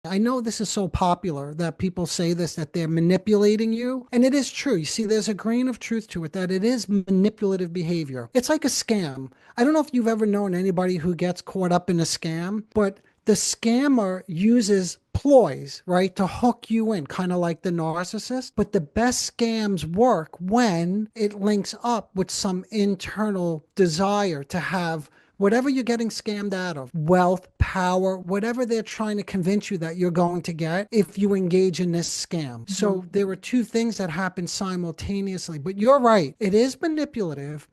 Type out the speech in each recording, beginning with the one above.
I know this is so popular that people say this, that they're manipulating you. And it is true. You see, there's a grain of truth to it that it is manipulative behavior. It's like a scam. I don't know if you've ever known anybody who gets caught up in a scam, but the scammer uses ploys, right, to hook you in, kind of like the narcissist. But the best scams work when it links up with some internal desire to have whatever you're getting scammed out of, wealth, power, whatever they're trying to convince you that you're going to get if you engage in this scam. Mhm. So there are two things that happen simultaneously. But you're right, it is manipulative.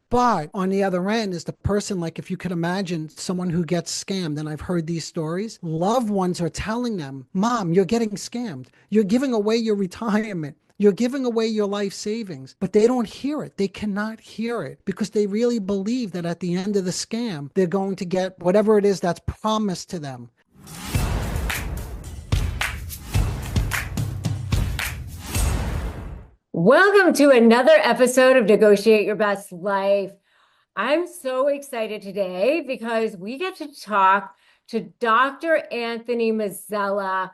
But on the other end is the person, like if you could imagine someone who gets scammed, and I've heard these stories, loved ones are telling them, Mom, you're getting scammed. You're giving away your retirement. You're giving away your life savings, but they don't hear it. They cannot hear it because they really believe that at the end of the scam, they're going to get whatever it is that's promised to them. Welcome to another episode of Negotiate Your Best Life. I'm so excited today because we get to talk to Dr. Anthony Mazzella,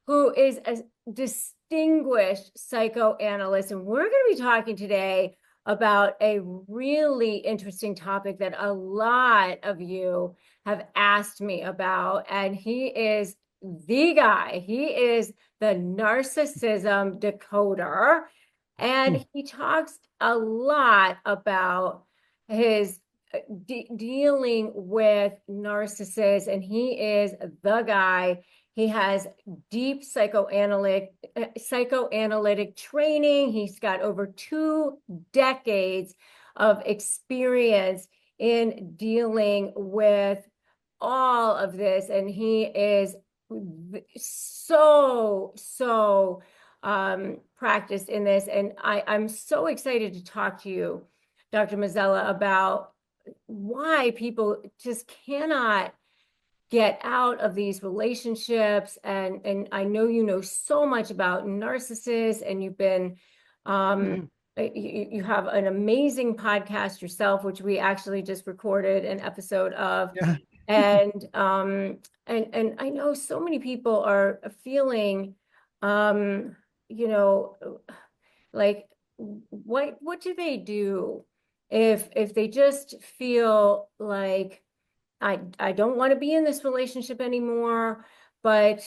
who is a distinguished psychoanalyst. And we're going to be talking today about a really interesting topic that a lot of you have asked me about. And he is the guy. He is the narcissism decoder. Hmm. And he talks a lot about his dealing with narcissists, and he is the guy. He has deep psychoanalytic training. He's got over 2 decades of experience in dealing with all of this, and he is so practiced in this. And I'm so excited to talk to you, Dr. Mazzella, about why people just cannot get out of these relationships. And I know you know so much about narcissists, and you've been Hmm. you have an amazing podcast yourself, which we actually just recorded an episode of. Yeah. And and I know so many people are feeling um you know like what do they do if they just feel like I don't want to be in this relationship anymore, but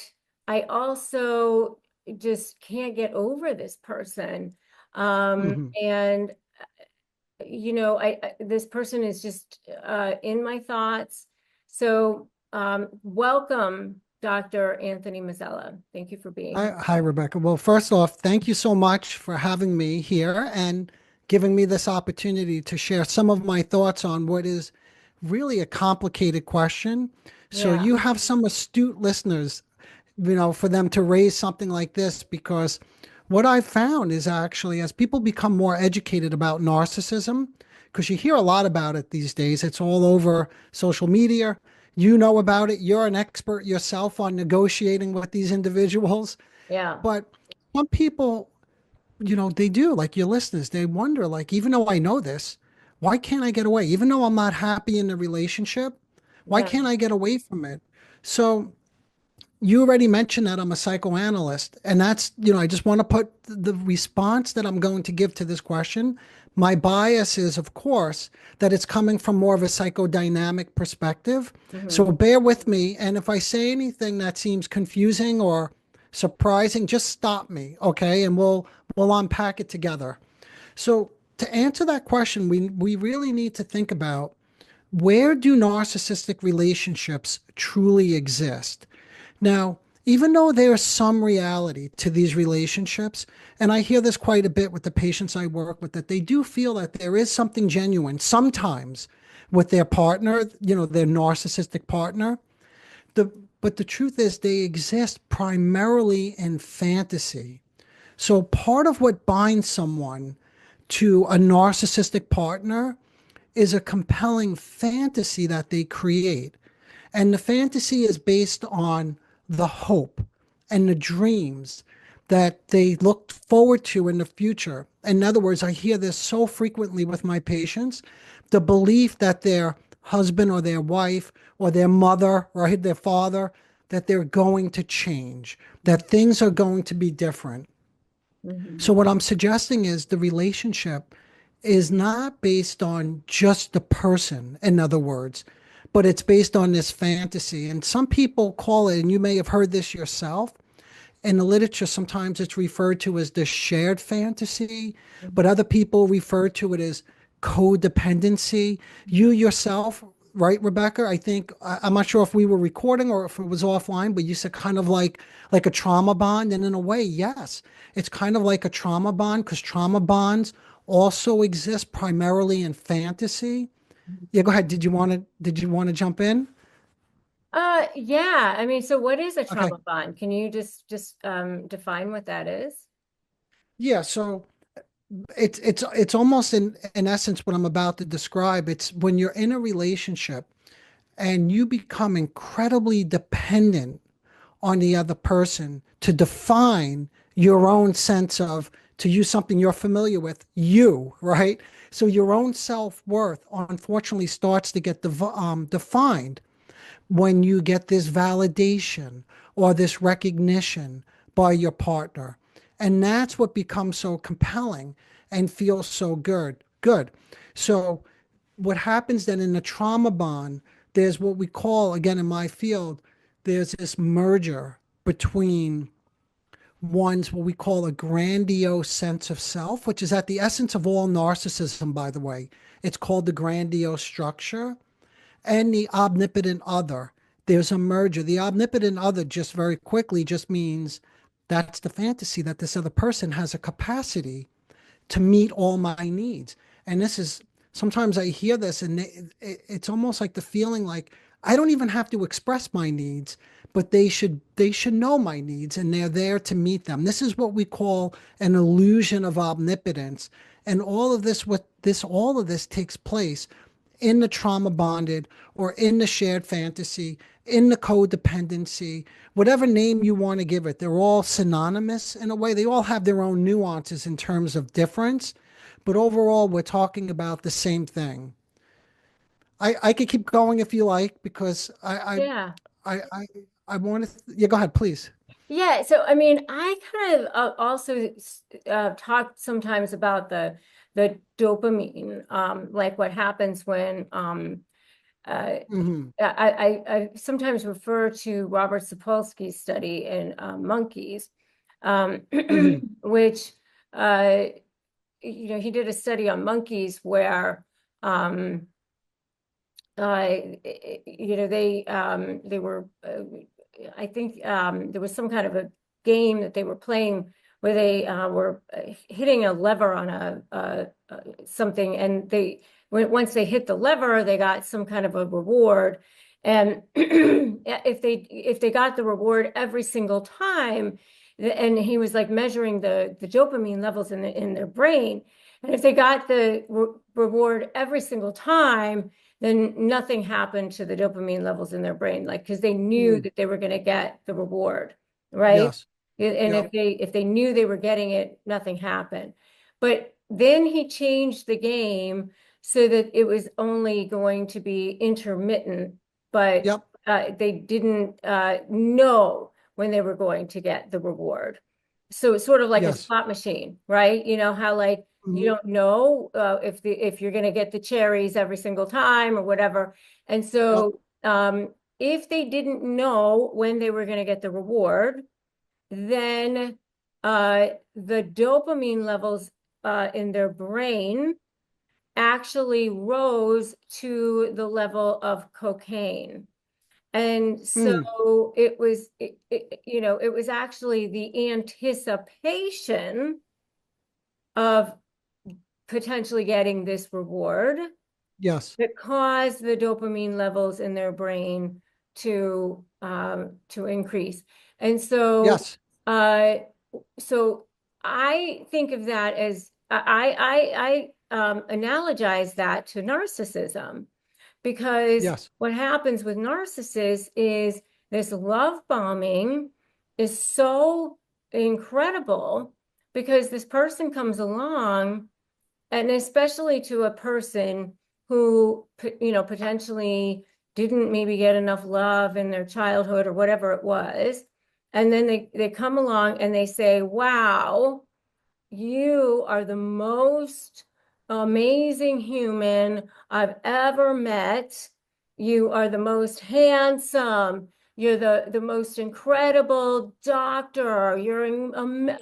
I also just can't get over this person. Hmm. And I this person is just in my thoughts. So welcome, Dr. Anthony Mazzella. Thank you for being here. Hi, Rebecca. Well, first off, thank you so much for having me here and giving me this opportunity to share some of my thoughts on what is really a complicated question. So Yeah. you have some astute listeners, for them to raise something like this, because what I've found is actually as people become more educated about narcissism, because you hear a lot about it these days, it's all over social media. You know about it. You're an expert yourself on negotiating with these individuals. Yeah. But some people, they do, like your listeners, they wonder, like, even though I know this, why can't I get away? Even though I'm not happy in the relationship, why Yeah. can't I get away from it? So you already mentioned that I'm a psychoanalyst, and that's, I just want to put the response that I'm going to give to this question. My bias is, of course, that it's coming from more of a psychodynamic perspective. Hmm. So bear with me. And if I say anything that seems confusing or surprising, just stop me, okay? And we'll unpack it together. So to answer that question, we really need to think about, where do narcissistic relationships truly exist? Now, even though there's some reality to these relationships, and I hear this quite a bit with the patients I work with, that they do feel that there is something genuine sometimes with their partner, their narcissistic partner. The, but the truth is, they exist primarily in fantasy. So part of what binds someone to a narcissistic partner is a compelling fantasy that they create. And the fantasy is based on the hope and the dreams that they look forward to in the future. In other words, I hear this so frequently with my patients, the belief that their husband or their wife or their mother, right, their father, that they're going to change, that things are going to be different. Mhm. So what I'm suggesting is the relationship is not based on just the person, in other words, but it's based on this fantasy. And some people call it, and you may have heard this yourself, in the literature, sometimes it's referred to as the shared fantasy, but other people refer to it as codependency. You yourself, right, Rebecca? I think I'm not sure if we were recording or if it was offline, but you said kind of like a trauma bond, and in a way, yes, it's kind of like a trauma bond because trauma bonds also exist primarily in fantasy. Yeah, go ahead. Did you want to jump in? Yeah. I mean, so what is a Okay. trauma bond? Can you just define what that is? Yeah, so it's almost in essence what I'm about to describe. It's when you're in a relationship and you become incredibly dependent on the other person to define your own sense of, to use something you're familiar with, you, right? So your own self-worth unfortunately starts to get defined when you get this validation or this recognition by your partner. And that's what becomes so compelling and feels so good. Good. So what happens then in the trauma bond, there's what we call, again in my field, there's this merger between one's what we call a grandiose sense of self, which is at the essence of all narcissism, by the way. It's called the grandiose structure and the omnipotent other. There's a merger. The omnipotent other, just very quickly, just means that's the fantasy that this other person has a capacity to meet all my needs. And this is sometimes I hear this and it's almost like the feeling like I don't even have to express my needs, but they should know my needs and they're there to meet them. This is what we call an illusion of omnipotence. And all of this takes place in the trauma bonded or in the shared fantasy, in the codependency, whatever name you want to give it. They're all synonymous in a way. They all have their own nuances in terms of difference, but overall, we're talking about the same thing. I could keep going if you like because Yeah. I want to. Yeah, go ahead, please. Yeah, so I mean, I kind of also talk sometimes about the dopamine, like what happens when uh, Hmm. I sometimes refer to Robert Sapolsky's study in monkeys, um, Hmm. which uh, he did a study on monkeys where um, they were I think there was some kind of a game that they were playing where they were hitting a lever on something, and once they hit the lever, they got some kind of a reward. And if they got the reward every single time, and he was like measuring the dopamine levels in their brain, and if they got the reward every single time, then nothing happened to the dopamine levels in their brain, like because they knew Mm. that they were going to get the reward, right? Yes. And Yep. if they knew they were getting it, nothing happened. But then he changed the game so that it was only going to be intermittent, but Yep. they didn't know when they were going to get the reward. So it's sort of like a Yes. slot machine, right? You know how like you Hmm. don't know if you're going to get the cherries every single time or whatever. And Yep. so if they didn't know when they were going to get the reward, then the dopamine levels in their brain actually rose to the level of cocaine. And Mm. so it was actually the anticipation of potentially getting this reward Yes. that caused the dopamine levels in their brain to increase. And Yes. so I think of that as I analogize that to narcissism, because Yes. what happens with narcissists is this love bombing is so incredible because this person comes along, and especially to a person who potentially didn't maybe get enough love in their childhood or whatever it was. And then they come along and they say, wow, you are the most amazing human I've ever met. You are the most handsome. You're the most incredible doctor.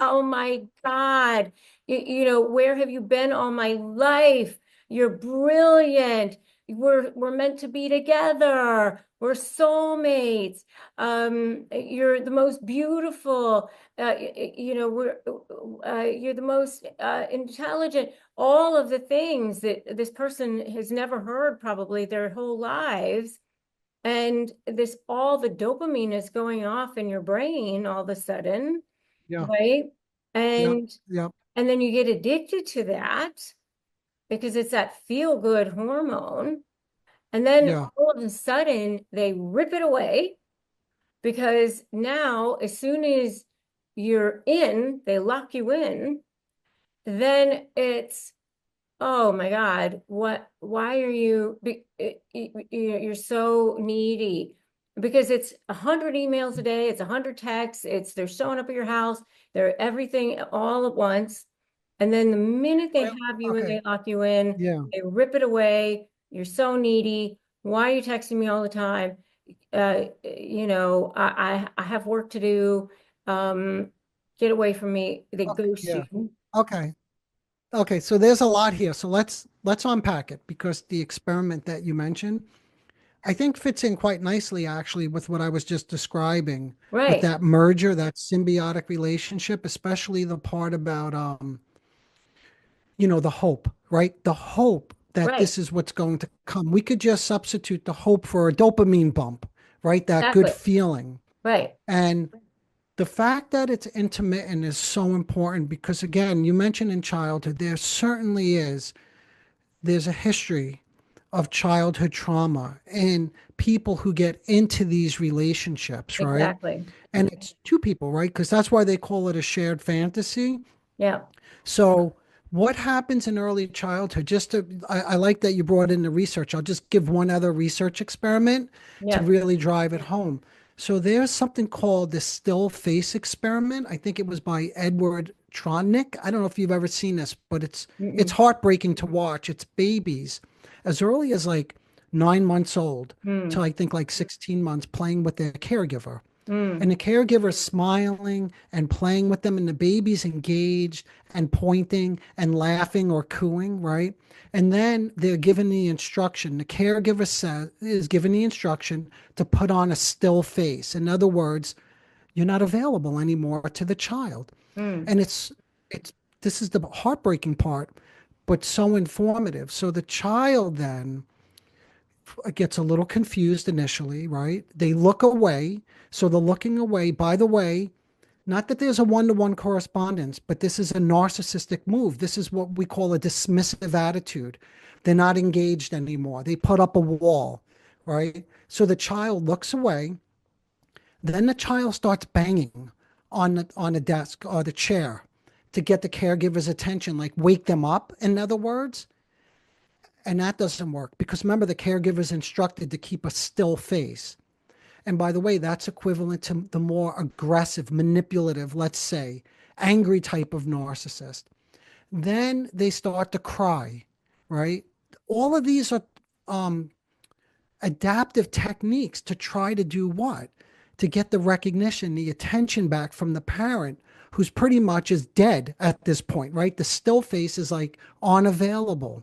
Oh my God. Where have you been all my life? You're brilliant. We're meant to be together. We're soulmates. You're the most beautiful. You're the most intelligent. All of the things that this person has never heard probably their whole lives. And all the dopamine is going off in your brain all of a sudden, Yeah. right? Yeah. And Yeah. and then you get addicted to that because it's that feel good hormone. And then Yeah. all of a sudden they rip it away because now, as soon as you're in, they lock you in, then it's, oh my God, why are you're so needy? Because it's 100 emails a day, it's 100 texts, they're showing up at your house, they're everything all at once. And then the minute they Well, have you and okay. they lock you in, Yeah. they rip it away. You're so needy. Why are you texting me all the time? I have work to do. Um, get away from me. They Okay. ghost Yeah. you. Okay. Okay. So there's a lot here. So let's unpack it because the experiment that you mentioned, I think fits in quite nicely actually with what I was just describing with Right, that merger, that symbiotic relationship, especially the part about the hope, right? The hope that right, this is what's going to come. We could just substitute the hope for a dopamine bump, right? That good exactly. feeling. Right, And the fact that it's intermittent is so important because, again, you mentioned in childhood, there certainly there's a history of childhood trauma and people who get into these relationships, right? exactly. And it's two people, right? Because that's why they call it a shared fantasy. Yeah, So, what happens in early childhood? I like that you brought in the research. I'll just give one other research experiment to yeah. really drive it home. So, there's something called the still face experiment. I think it was by Edward Tronick. I don't know if you've ever seen this, but it's Mm-mm. heartbreaking to watch. It's babies as early as like 9 months old till Mm, I think like 16 months playing with their caregiver and mm. the caregiver smiling and playing with them, and the baby's engaged and pointing and laughing or cooing, right? And then they're given the instruction. The caregiver is given the instruction to put on a still face. In other words, you're not available anymore to the child. Mm. And it's this is the heartbreaking part, but so informative. So the child then gets a little confused initially, right? They look away. So the looking away, by the way, not that there's a one-to-one correspondence, but this is a narcissistic move. This is what we call a dismissive attitude. They're not engaged anymore. They put up a wall, right? So the child looks away. Then the child starts banging on the desk or the chair to get the caregiver's attention, like wake them up, in other words. And that doesn't work because remember, the caregiver is instructed to keep a still face. And by the way, that's equivalent to the more aggressive, manipulative, let's say, angry type of narcissist. Then they start to cry, right? All of these are um, adaptive techniques to try to do what? To get the recognition, the attention back from the parent who's pretty much is dead at this point, right? The still face is like unavailable.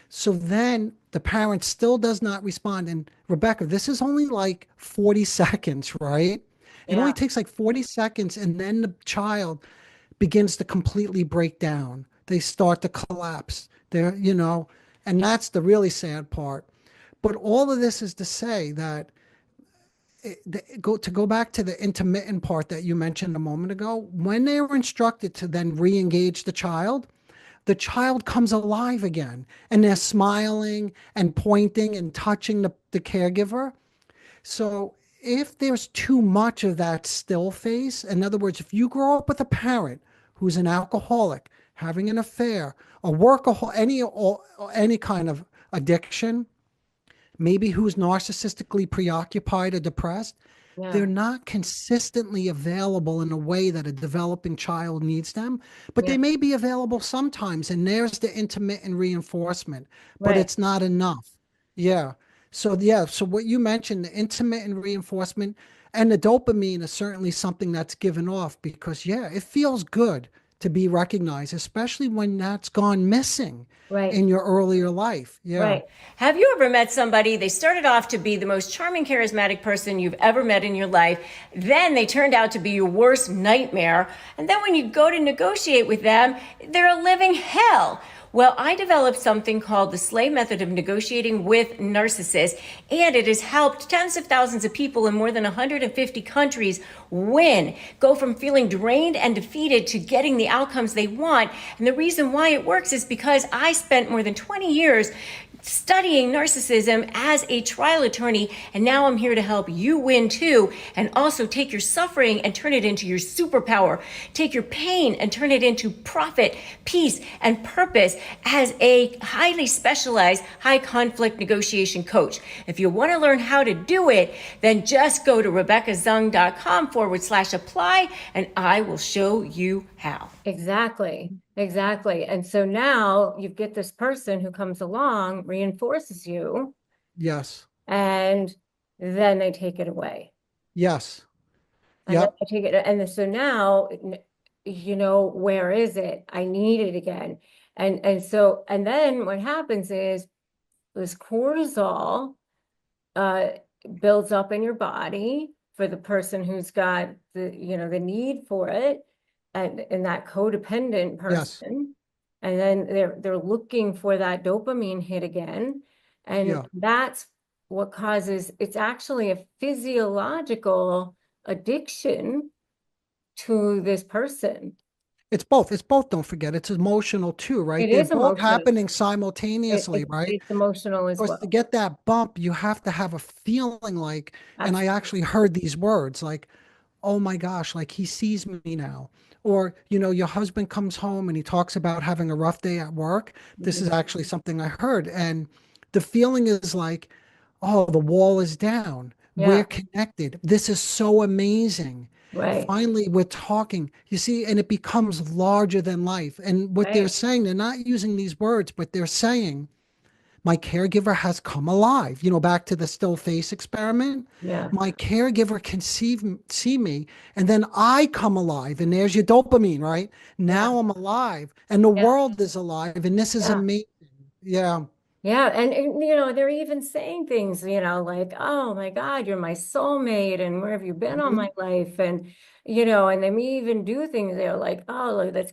So then the parent still does not respond. And Rebecca, this is only like 40 seconds, right? It only Yeah. takes like 40 seconds. And then the child begins to completely break down. They start to collapse. And that's the really sad part. But all of this is to say that go back to the intermittent part that you mentioned a moment ago, when they were instructed to then re-engage the child comes alive again and they're smiling and pointing and touching the caregiver. So if there's too much of that still face, in other words, if you grow up with a parent who's an alcoholic, having an affair, a workaholic, any kind of addiction, maybe who's narcissistically preoccupied or depressed, they're Yeah. not consistently available in a way that a developing child needs them, but Yeah. they may be available sometimes. And there's the intermittent reinforcement, but Right. it's not enough. Yeah. So, yeah. So, what you mentioned, the intermittent reinforcement and the dopamine is certainly something that's given off because, yeah, it feels good to be recognized, especially when that's gone missing Right. in your earlier life. Yeah. Right. Have you ever met somebody? They started off to be the most charming, charismatic person you've ever met in your life. Then they turned out to be your worst nightmare. And then when you go to negotiate with them, they're a living hell. Well, I developed something called the Slay Method of Negotiating with Narcissists, and it has helped tens of thousands of people in more than 150 countries win, go from feeling drained and defeated to getting the outcomes they want. And the reason why it works is because I spent more than 20 years studying narcissism as a trial attorney, and now I'm here to help you win too, and also take your suffering and turn it into your superpower. Take your pain and turn it into profit, peace, and purpose as a highly specialized high conflict negotiation coach. If you want to learn how to do it, then just go to RebeccaZung.com/apply and I will show you how. Exactly. Exactly. And so now you get this person who comes along, reinforces you, Yes. and then they take it away. Yes. And then Yep. they take it. And so now, where is it? I need it again. And then what happens is this cortisol uh builds up in your body for the person who's got the need for it, and that codependent Yes. person, and then they're looking for that dopamine hit again, and Yeah. that's what causes it's actually a physiological addiction to this person. It's both. It's both. Don't forget. It's emotional too, right? It They're is both emotional. happening simultaneously, right? It's emotional as Because to well. get that bump, you have to have a feeling like, and I Absolutely. actually heard these words like, oh my gosh, like he sees me now. Or, your husband comes home and he talks about having a rough day at work. This is Mhm. actually something I heard. And the feeling is like, oh, the wall is down. We're Yeah, connected. This is so amazing. right, Finally, we're talking, you see, and it becomes larger than life. And what they're right. saying, they're not using these words, but they're saying, my caregiver has come alive. Back to the still face experiment. Yeah, My caregiver can see me, and then I come alive. And there's your dopamine, right? yeah, Now I'm alive, and the yeah, world is alive, and this is yeah. amazing. Yeah, Yeah, they're even saying things, like, "Oh my God, you're my soulmate, and where have you been all my mhm, life?" And and they may even do things. They're like, "Oh, let's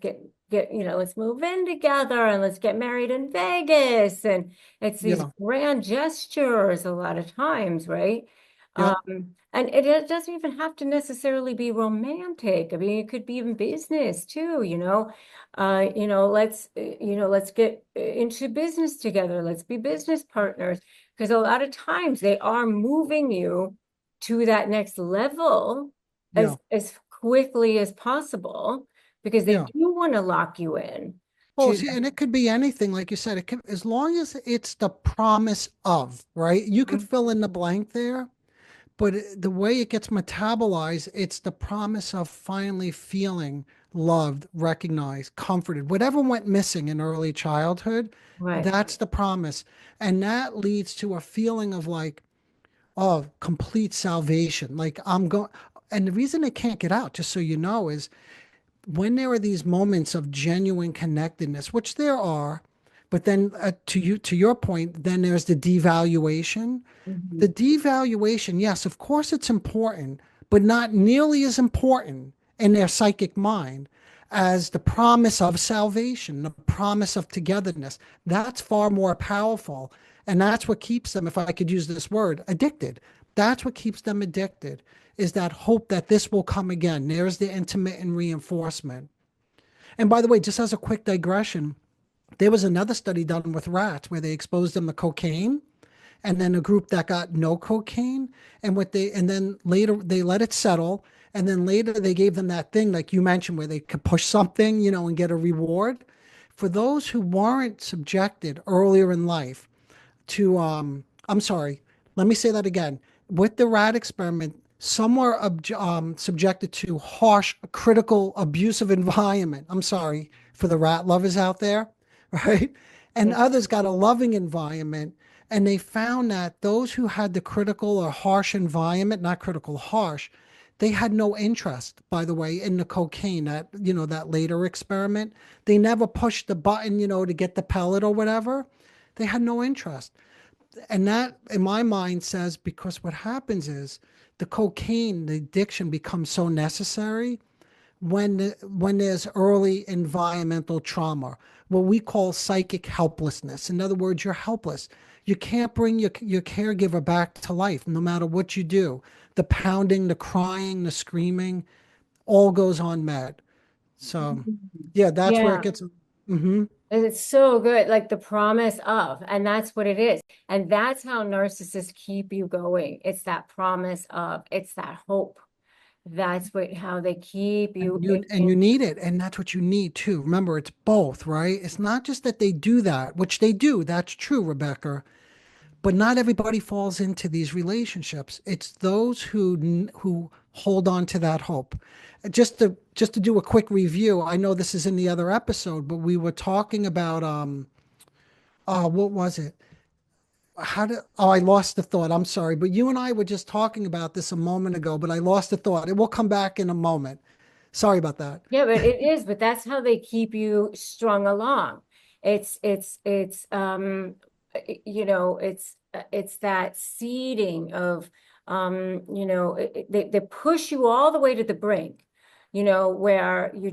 let's move in together and let's get married in Vegas." And it's these yeah, grand gestures a lot of times, right? yep, And it doesn't even have to necessarily be romantic. I mean, it could be in business too. Let's get into business together. Let's be business partners. Because a lot of times they are moving you to that next level yeah, as quickly as possible because they yeah. do want to lock you in Well, to see, and it could be anything, like you said. It can, as long as it's the promise of, right? You could Mhm. fill in the blank there. But the way it gets metabolized, it's the promise of finally feeling loved, recognized, comforted. Whatever went missing in early childhood, Right. that's the promise. And that leads to a feeling of like, oh, complete salvation. Like I'm going, and the reason they can't get out, just so you know, is when there are these moments of genuine connectedness, which there are, but then to your point, then there's the devaluation. The Mhm. devaluation, yes, of course it's important, but not nearly as important in their psychic mind as the promise of salvation, the promise of togetherness. That's far more powerful. And that's what keeps them, if I could use this word, addicted. That's what keeps them addicted, is that hope that this will come again. There's the intermittent reinforcement. And by the way, just as a quick digression, there was another study done with rats where they exposed them to cocaine and then a group that got no cocaine, and then later they let it settle, and then later they gave them that thing like you mentioned where they could push something, and get a reward. For those who weren't subjected earlier in life to I'm sorry. Let me say that again. With the rat experiment, some were subjected to harsh, critical, abusive environment. I'm sorry for the rat lovers out there, right? And Yeah. others got a loving environment. And they found that those who had the critical or harsh environment, not critical, harsh, they had no interest, by the way, in the cocaine, that later experiment. They never pushed the button, to get the pellet or whatever. They had no interest. And that, in my mind, says because what happens is the cocaine, the addiction becomes so necessary when there's early environmental trauma, what we call psychic helplessness. In other words, you're helpless. You can't bring your caregiver back to life, no matter what you do. The pounding, the crying, the screaming, all goes unmet. So, yeah, that's where it Yeah. gets. Hmm. And it's so good, like the promise of, and that's what it is. And that's how narcissists keep you going. It's that promise of, it's that hope. That's what how they keep And you you need it, and that's what you need too. Remember, it's both, right? It's not just that they do that, which they do. That's true, Rebecca. But not everybody falls into these relationships. It's those who hold on to that hope. Just to do a quick review, I know this is in the other episode, but we were talking about what was it? I lost the thought. I'm sorry, but you and I were just talking about this a moment ago, but I lost the thought. It will come back in a moment. Sorry about that. Yeah, but it is, but that's how they keep you strung along. It's that seeding of they push you all the way to the brink, where you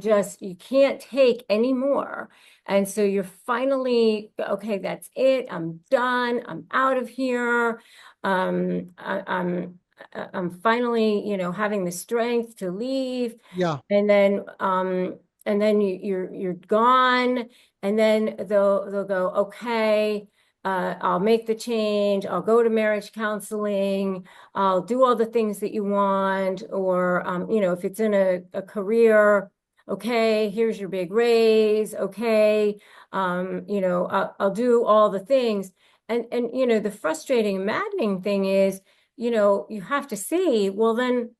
can't take anymore. And so you're finally, okay, that's it. I'm done. I'm out of here. I'm finally, having the strength to leave, Yeah, and then you're gone, and then they'll go, okay, I'll make the change, I'll go to marriage counseling, I'll do all the things that you want, or if it's in a career, okay, here's your big raise, okay, I'll do all the things. And the frustrating, maddening thing is, you have to see, well, then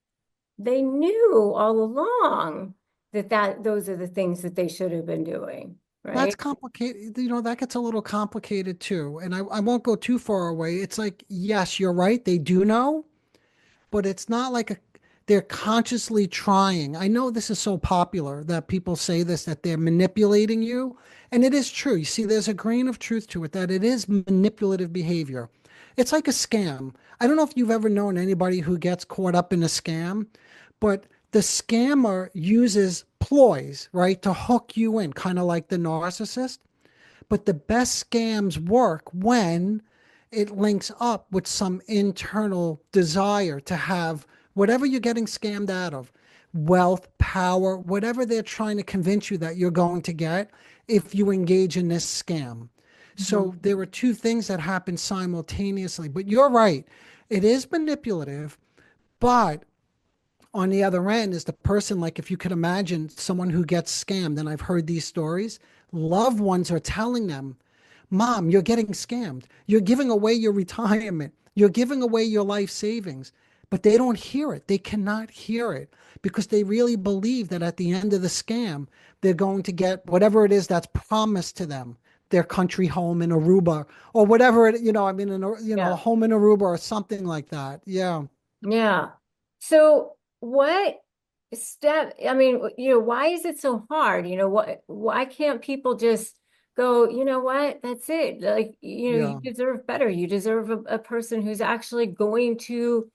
they knew all along that those are the things that they should have been doing, that's right? complicated. That gets a little complicated too. And I won't go too far away. It's like, yes, you're right. They do know, but it's not like they're consciously trying. I know this is so popular that people say this, that they're manipulating you. And it is true. You see, there's a grain of truth to it that it is manipulative behavior. It's like a scam. I don't know if you've ever known anybody who gets caught up in a scam, but the scammer uses ploys, right, to hook you in, kind of like the narcissist. But the best scams work when it links up with some internal desire to have whatever you're getting scammed out of, wealth, power, whatever they're trying to convince you that you're going to get if you engage in this scam. Mhm. So there are two things that happen simultaneously. But you're right. It is manipulative, but on the other end is the person, like if you could imagine someone who gets scammed, and I've heard these stories, loved ones are telling them, Mom, you're getting scammed. You're giving away your retirement. You're giving away your life savings. But they don't hear it. They cannot hear it because they really believe that at the end of the scam, they're going to get whatever it is that's promised to them, their country home in Aruba or whatever it, I mean, a Yeah. home in Aruba or something like that. Yeah. Yeah. So what step, I mean, why is it so hard? Why can't people just go, you know what? That's it. Like, you Yeah. deserve better. You deserve a person who's actually going to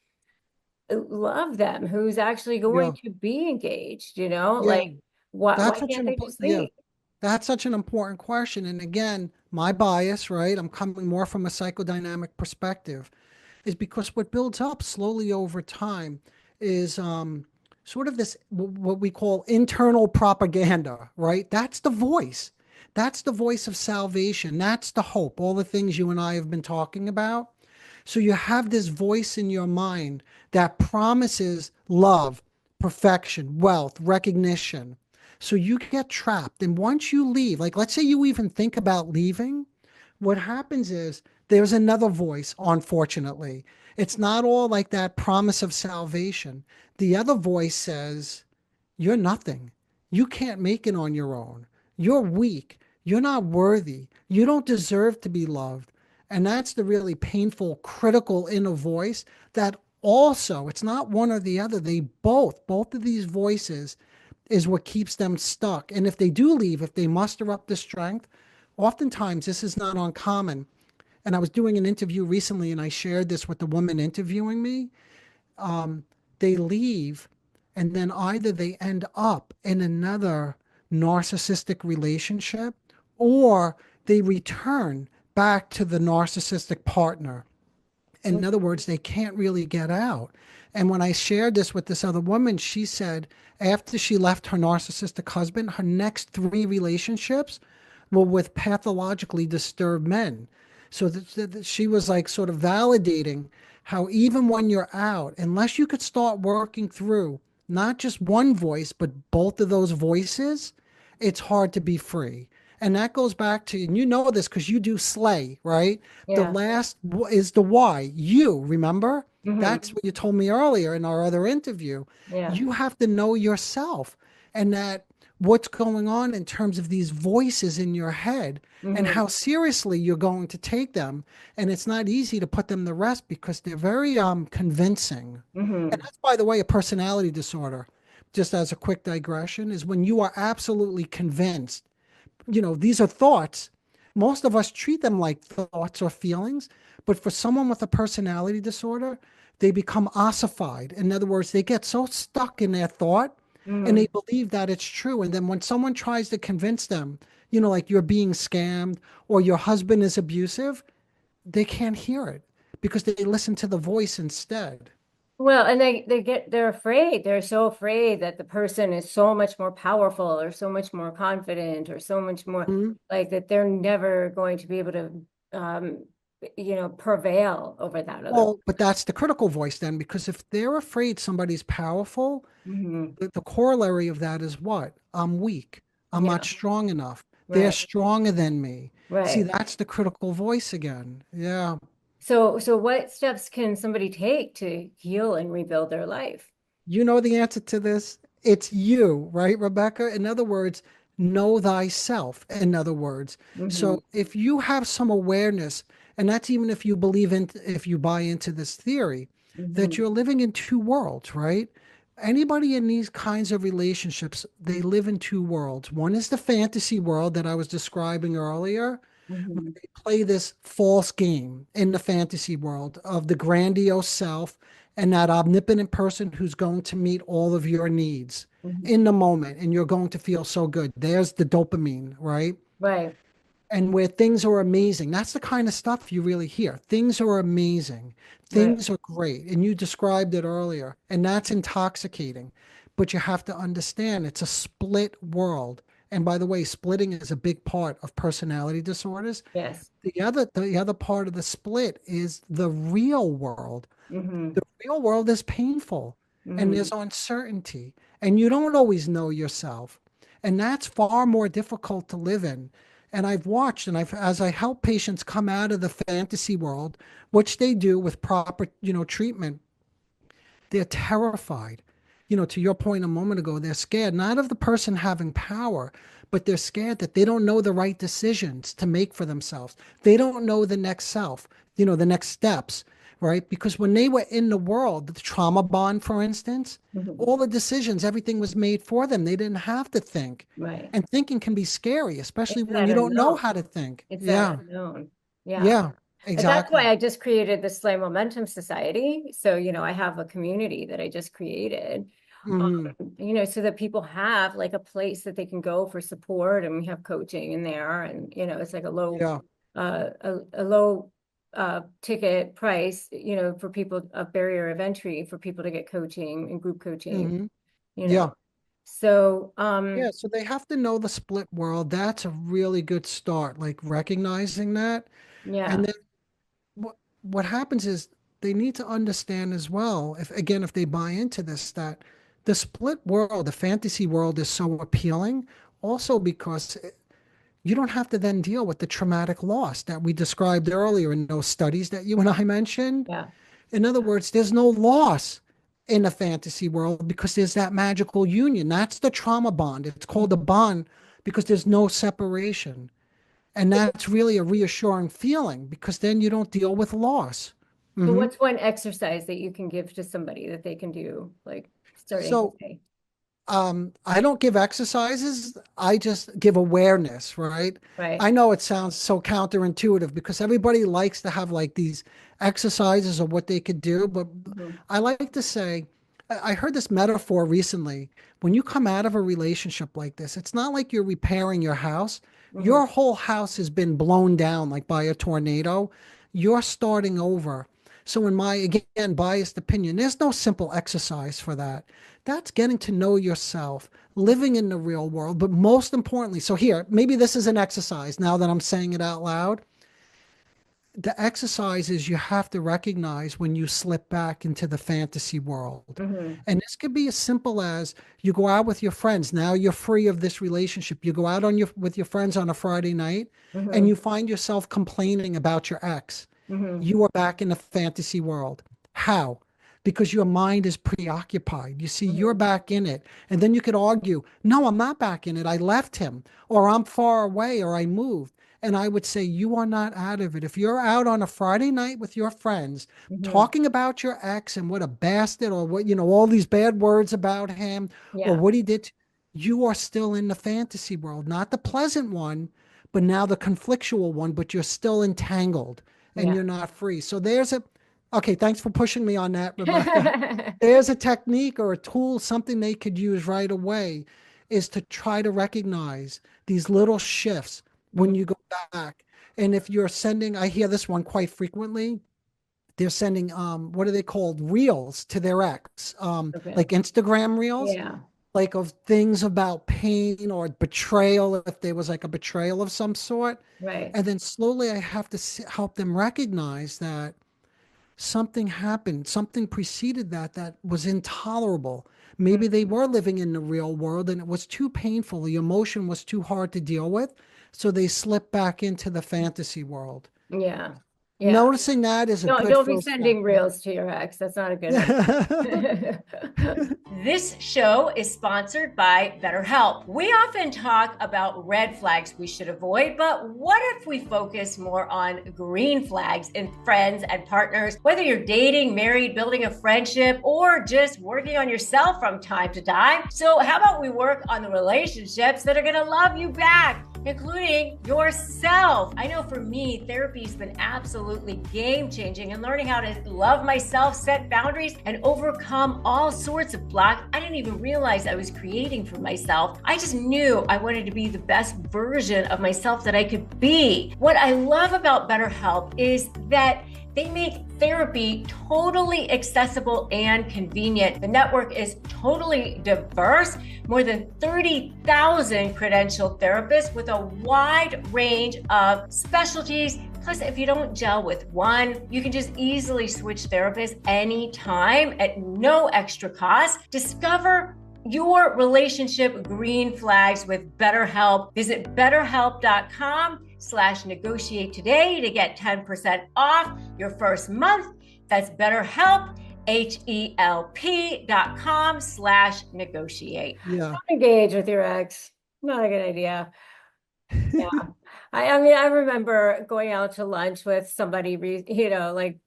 love them, who's actually going Yeah. to be engaged, Yeah. like why That's such can't an they important, just yeah. leave? That's such an important question. And again, my bias, right? I'm coming more from a psychodynamic perspective, is because what builds up slowly over time is sort of this what we call internal propaganda, right? That's the voice. That's the voice of salvation. That's the hope. All the things you and I have been talking about. So you have this voice in your mind that promises love, perfection, wealth, recognition. So you get trapped. And once you leave, like let's say you even think about leaving, what happens is there's another voice, unfortunately. It's not all like that promise of salvation. The other voice says, you're nothing. You can't make it on your own. You're weak. You're not worthy. You don't deserve to be loved. And that's the really painful, critical inner voice that also, it's not one or the other. Both of these voices is what keeps them stuck. And if they do leave, if they muster up the strength, oftentimes this is not uncommon. And I was doing an interview recently and I shared this with the woman interviewing me. They leave and then either they end up in another narcissistic relationship or they return back to the narcissistic partner. In other words, they can't really get out. And when I shared this with this other woman, she said after she left her narcissistic husband, her next three relationships were with pathologically disturbed men. So that she was like sort of validating how even when you're out, unless you could start working through not just one voice, but both of those voices, it's hard to be free. And that goes back to, and you know this because you do slay, right? The Yeah. last is the why. You, remember? That's Hmm. what you told me earlier in our other interview. Yeah. You have to know yourself and that what's going on in terms of these voices in your head and Hmm. how seriously you're going to take them. And it's not easy to put them to rest because they're very convincing. And Hmm. that's, by the way, a personality disorder. Just as a quick digression, is when you are absolutely convinced, these are thoughts. Most of us treat them like thoughts or feelings, but for someone with a personality disorder, they become ossified. In other words, they get so stuck in their thought and they Hmm. believe that it's true. And then when someone tries to convince them, like you're being scammed or your husband is abusive, they can't hear it because they listen to the voice instead. Well, and they're afraid. They're so afraid that the person is so much more powerful or so much more confident or so much more Mhm. like that they're never going to be able to um prevail over that other. Well, but that's the critical voice then, because if they're afraid somebody's powerful, Hmm. the corollary of that is what? I'm weak. I'm not Yeah. strong enough. They're Right. stronger than me. See, Right. that's the critical voice again. Yeah. So what steps can somebody take to heal and rebuild their life? You know the answer to this? It's you, right, Rebecca? In other words, know thyself, in other words. Hmm. So if you have some awareness, and that's even if you if you buy into this theory, that Hmm. you're living in two worlds, right? Anybody in these kinds of relationships, they live in two worlds. One is the fantasy world that I was describing earlier, where Hmm. they play this false game in the fantasy world of the grandiose self and that omnipotent person who's going to meet all of your needs Hmm. in the moment and you're going to feel so good. There's the dopamine, right? Right. And where things are amazing. That's the kind of stuff you really hear. Things are amazing. Right. Things are great. And you described it earlier. And that's intoxicating. But you have to understand it's a split world. And by the way, splitting is a big part of personality disorders. Yes. The other part of the split is the real world. Hmm. The real world is painful and Hmm. there's uncertainty, and you don't always know yourself. And that's far more difficult to live in. And I've watched, and as I help patients come out of the fantasy world, which they do with proper, treatment, they're terrified. To your point a moment ago, they're scared not of the person having power, but they're scared that they don't know the right decisions to make for themselves. They don't know the next self, the next steps, right? Because when they were in the world, the trauma bond, for instance, Hmm. all the decisions, everything was made for them. They didn't have to think. Right. And thinking can be scary, especially It's when that you don't know unknown. how to think. It's that Yeah. unknown. Yeah. Yeah. And that's why Exactly. I just created the Slay Momentum Society. So, I have a community that I just created, Hmm. so that people have like a place that they can go for support, and we have coaching in there, and it's like Yeah. a low ticket price, for people, a barrier of entry for people to get coaching and group coaching, Hmm. you know. Yeah. So, Yeah, so they have to know the split world. That's a really good start, like recognizing that. And yeah. then what happens is they need to understand as well, if they buy into this, that the split world, the fantasy world is so appealing, also because you don't have to then deal with the traumatic loss that we described earlier in those studies that you and I mentioned. Yeah. In other words, there's no loss in a fantasy world because there's that magical union. That's the trauma bond. It's called a bond because there's no separation. And that's really a reassuring feeling because then you don't deal with loss. So Hmm. what's one exercise that you can give to somebody that they can do, like starting So today? I don't give exercises. I just give awareness, right? Right. I know it sounds so counterintuitive because everybody likes to have like these exercises of what they could do, but Hmm. I like to say, I heard this metaphor recently. When you come out of a relationship like this, it's not like you're repairing your house. Hmm. Your whole house has been blown down like by a tornado. You're starting over. So in my, again, biased opinion, there's no simple exercise for that. That's getting to know yourself, living in the real world. But most importantly, so here, maybe this is an exercise now that I'm saying it out loud. The exercise is you have to recognize when you slip back into the fantasy world. Hmm. And this could be as simple as you go out with your friends. Now you're free of this relationship. You go out on your with your friends on a Friday night and Hmm. you find yourself complaining about your ex. Hmm. You are back in the fantasy world. How? Because your mind is preoccupied. You see, you're Hmm. back in it. And then you could argue, no, I'm not back in it. I left him, or I'm far away, or I moved. And I would say, you are not out of it. If you're out on a Friday night with your friends Hmm. talking about your ex and what a bastard, or what, all these bad words about him, or Yeah. what he did, you are still in the fantasy world, not the pleasant one, but now the conflictual one, but you're still entangled and Yeah. you're not free. So okay, thanks for pushing me on that, Rebecca. There's a technique or a tool, something they could use right away is to try to recognize these little shifts when you go back. And if you're sending, I hear this one quite frequently. They're sending, what are they called? Reels to their ex, Okay. like Instagram reels, Yeah. like of things about pain or betrayal, if there was like a betrayal of some sort. Right. And then slowly I have to help them recognize that something happened, something preceded that was intolerable. Maybe they were living in the real world and it was too painful. The emotion was too hard to deal with. So they slipped back into the fantasy world. Yeah. Yeah. Noticing that is a good Don't be first step. sending reels to your ex. That's not a good Yeah. idea. This show is sponsored by BetterHelp. We often talk about red flags we should avoid, but what if we focus more on green flags in friends and partners? Whether you're dating, married, building a friendship, or just working on yourself from time to time. So, how about we work on the relationships that are going to love you back, including yourself? I know for me, therapy's been absolutely game-changing and learning how to love myself, set boundaries, and overcome all sorts of blocks I didn't even realize I was creating for myself. I just knew I wanted to be the best version of myself that I could be. What I love about BetterHelp is that they make therapy totally accessible and convenient. The network is totally diverse, more than 30,000 credentialed therapists with a wide range of specialties. Plus, if you don't gel with one, you can just easily switch therapists anytime at no extra cost. Discover your relationship green flags with BetterHelp. Visit betterhelp.com/negotiate today to get 10% off your first month. That's BetterHelp, HELP.com/negotiate. Yeah. Don't engage with your ex. Not a good idea. Yeah. I mean, I remember going out to lunch with somebody, like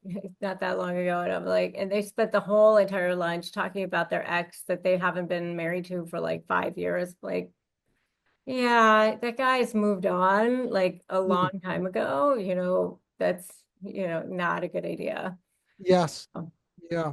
not that long ago, and I'm like, and they spent the whole entire lunch talking about their ex that they haven't been married to for like 5 years. Like, yeah, that guy's moved on like a Mm. long time ago. That's, not a good idea. Yes. Oh, Yeah.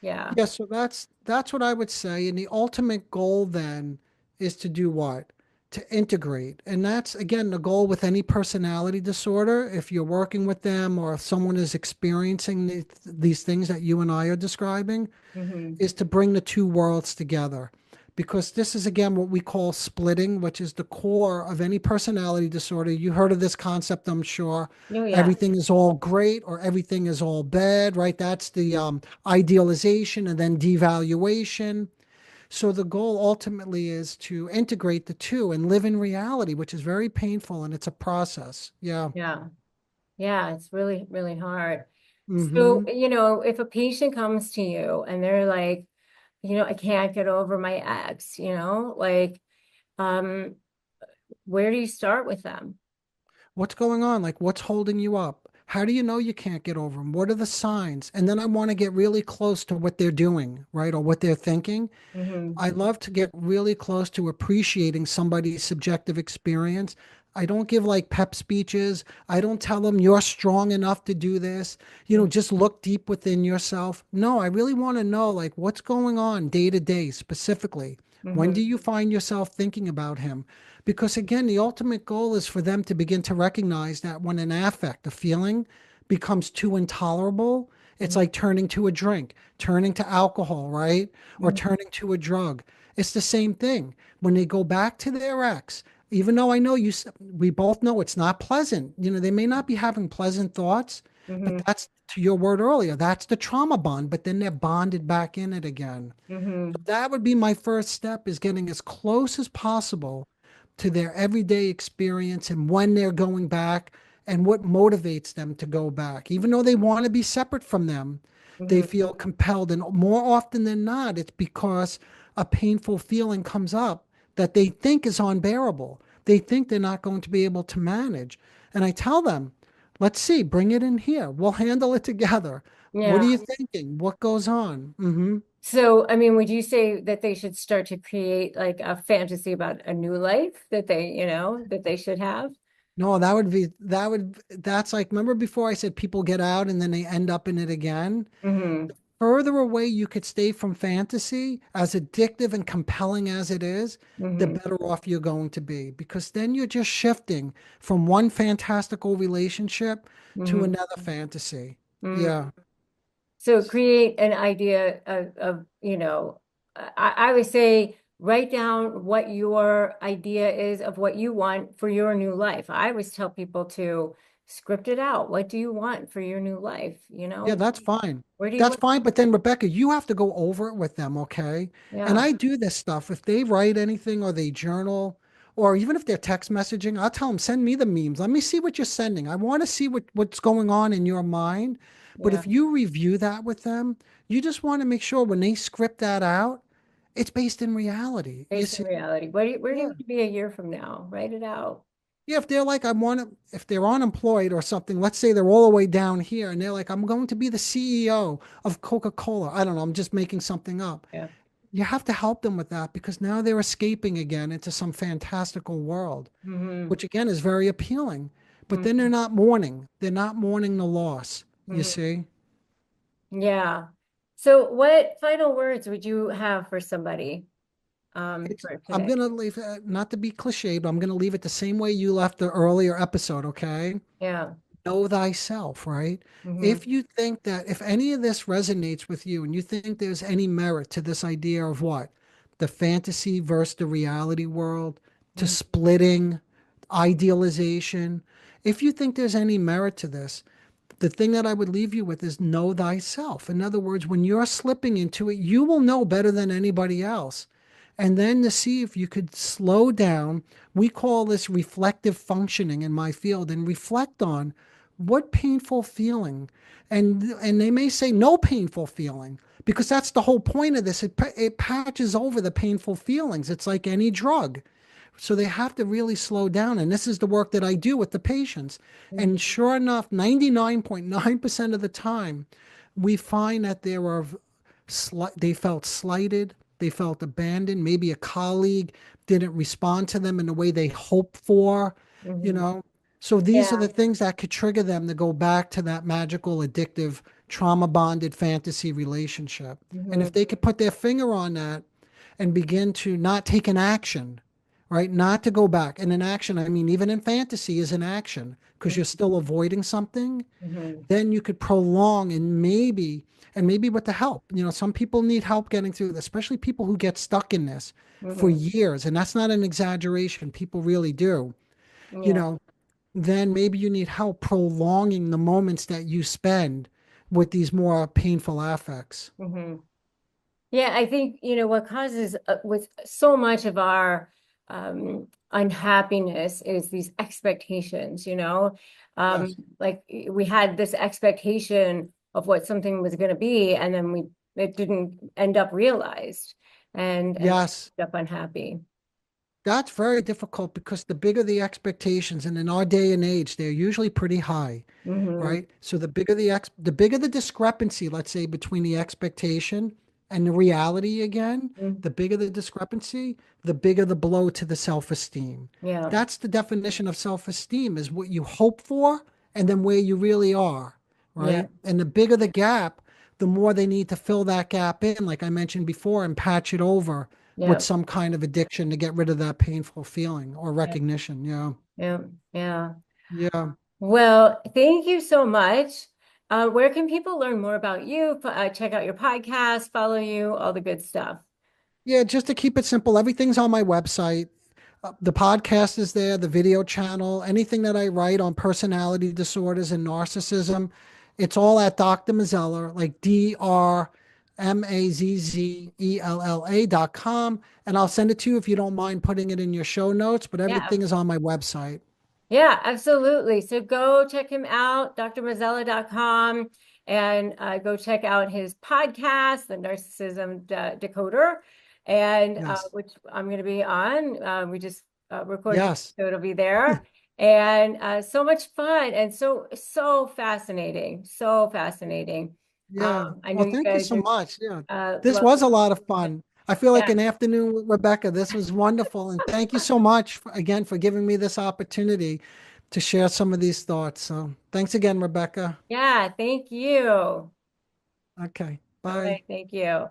yeah. Yeah. So that's what I would say. And the ultimate goal then is to do what? To integrate. And that's again the goal with any personality disorder. If you're working with them or if someone is experiencing these things that you and I are describing, Hmm. is to bring the two worlds together. Because this is again what we call splitting, which is the core of any personality disorder. You heard of this concept, I'm sure. Oh, yeah. Everything is all great or everything is all bad, right? That's the idealization and then devaluation. So the goal ultimately is to integrate the two and live in reality, which is very painful and it's a process. Yeah. Yeah. Yeah, it's really, really hard. So, Mm-hmm. if a patient comes to you and they're like, I can't get over my ex, like, um, where do you start with them? What's going on? Like, what's holding you up? How do you know you can't get over them? What are the signs? And then I want to get really close to what they're doing, right? Or what they're thinking. Hmm. I love to get really close to appreciating somebody's subjective experience. I don't give like pep speeches. I don't tell them you're strong enough to do this. Just look deep within yourself. No, I really want to know like what's going on day to day specifically. When do Hmm. you find yourself thinking about him? Because again, the ultimate goal is for them to begin to recognize that when an affect, a feeling, becomes too intolerable, it's Hmm. like turning to a drink, turning to alcohol, right? Or Hmm. turning to a drug. It's the same thing. When they go back to their ex, even though I know we both know it's not pleasant. They may not be having pleasant thoughts, but Hmm. that's to your word earlier. That's the trauma bond, but then they're bonded back in it again. Hmm. That would be my first step is getting as close as possible to their everyday experience and when they're going back and what motivates them to go back. Even though they want to be separate from them, they Hmm. feel compelled. And more often than not, it's because a painful feeling comes up that they think is unbearable. They think they're not going to be able to manage. And I tell them, let's see, bring it in here. We'll handle it together. What Yeah. are you thinking? What goes on? So, I mean, would you say that they should start to create like a fantasy about a new life that they should have? No, that's like, remember before I said people get out and then they end up in it again? Hmm. Further away you could stay from fantasy, as addictive and compelling as it is, the Hmm. better off you're going to be because then you're just shifting from one fantastical relationship to Hmm. another fantasy. Hmm. Yeah. So create an idea I would say write down what your idea is of what you want for your new life. I always tell people to script it out. What do you want for your new life? Yeah, that's fine. Where do you That's want? fine. But then, Rebecca, you have to go over it with them, okay? And Yeah, I do this stuff. If they write anything or they journal, or even if they're text messaging, I'll tell them, send me the memes. Let me see what you're sending. I want to see what's going on in your mind. But yeah. if you review that with them, you just want to make sure when they script that out, it's based in reality. You Based in see? reality. Where do you Yeah. want to be a year from now? Write it out. Yeah, if they're like, if they're unemployed or something, let's say they're all the way down here and they're like, I'm going to be the CEO of Coca-Cola. I don't know, I'm just making something up. Yeah. You have to help them with that because now they're escaping again into some fantastical world, Hmm. which again is very appealing. But then they're Hmm. not mourning. They're not mourning the loss, you Hmm. see? Yeah. So what final words would you have for somebody for I'm today? going to leave, not to be cliched, but I'm going to leave it the same way you left the earlier episode, okay? Yeah. Know thyself, right? Hmm. If you think that if any of this resonates with you and you think there's any merit to this idea of what? The fantasy versus the reality world, to Hmm. splitting, idealization. If you think there's any merit to this, the thing that I would leave you with is know thyself. In other words, when you're slipping into it, you will know better than anybody else. And then to see if you could slow down, we call this reflective functioning in my field, and reflect on what painful feeling. And they may say no painful feeling because that's the whole point of this. It patches over the painful feelings. It's like any drug. So they have to really slow down. And this is the work that I do with the patients. And Hmm. sure enough, 99.9% of the time, we find that they felt slighted, they felt abandoned. Maybe a colleague didn't respond to them in the way they hoped for, you Hmm. know. So these are Yeah. the things that could trigger them to go back to that magical, addictive, trauma bonded fantasy relationship. And if Hmm. they could put their finger on that and begin to not take an action, right? Not to go back. And an action, I mean, even in fantasy is an action because you're still avoiding something. Hmm. Then you could prolong and maybe with the help. Some people need help getting through this, especially people who get stuck in this for Hmm. years. And that's not an exaggeration. People really do. You Yeah. know, then maybe you need help prolonging the moments that you spend with these more painful affects. Hmm. Yeah, I think, what causes with so much of our unhappiness is these expectations, Yes. like we had this expectation of what something was going to be, and then it didn't end up realized, and we Yes. end up unhappy. That's very difficult because the bigger the expectations, and in our day and age, they're usually pretty high, Hmm. right? So the bigger the discrepancy, let's say, between the expectation and the reality again, the bigger the discrepancy, the bigger the blow to the self-esteem. Yeah, That's the definition of self-esteem is what you hope for and then where you really are, yeah, right? And the bigger the gap, the more they need to fill that gap in, like I mentioned before, and patch it over with yeah, some kind of addiction to get rid of that painful feeling or yeah, recognition. Yeah. yeah, yeah. Yeah. Well, thank you so much. Where can people learn more about you? Check out your podcast, follow you, all the good stuff. Yeah. Just to keep it simple, everything's on my website. The podcast is there, the video channel, anything that I write on personality disorders and narcissism, it's all at Dr. Mazzella, like DrMazzella.com. And I'll send it to you if you don't mind putting it in your show notes, but Yeah, everything is on my website. yeah, absolutely. So go check him out, drmazzella.com, and go check out his podcast, The Narcissism Decoder, and Yes. which I'm going to be on. We just recorded, Yes. so it'll be there. And so much fun and so fascinating, so fascinating. Yeah. I know Well, you thank you guys so are much. Yeah. This love. was a lot of fun. I feel like Yeah, an afternoon with Rebecca. This was wonderful. And thank you so much again for giving me this opportunity to share some of these thoughts. So thanks again, Rebecca. yeah. Thank you. All Okay. right, Bye. thank you.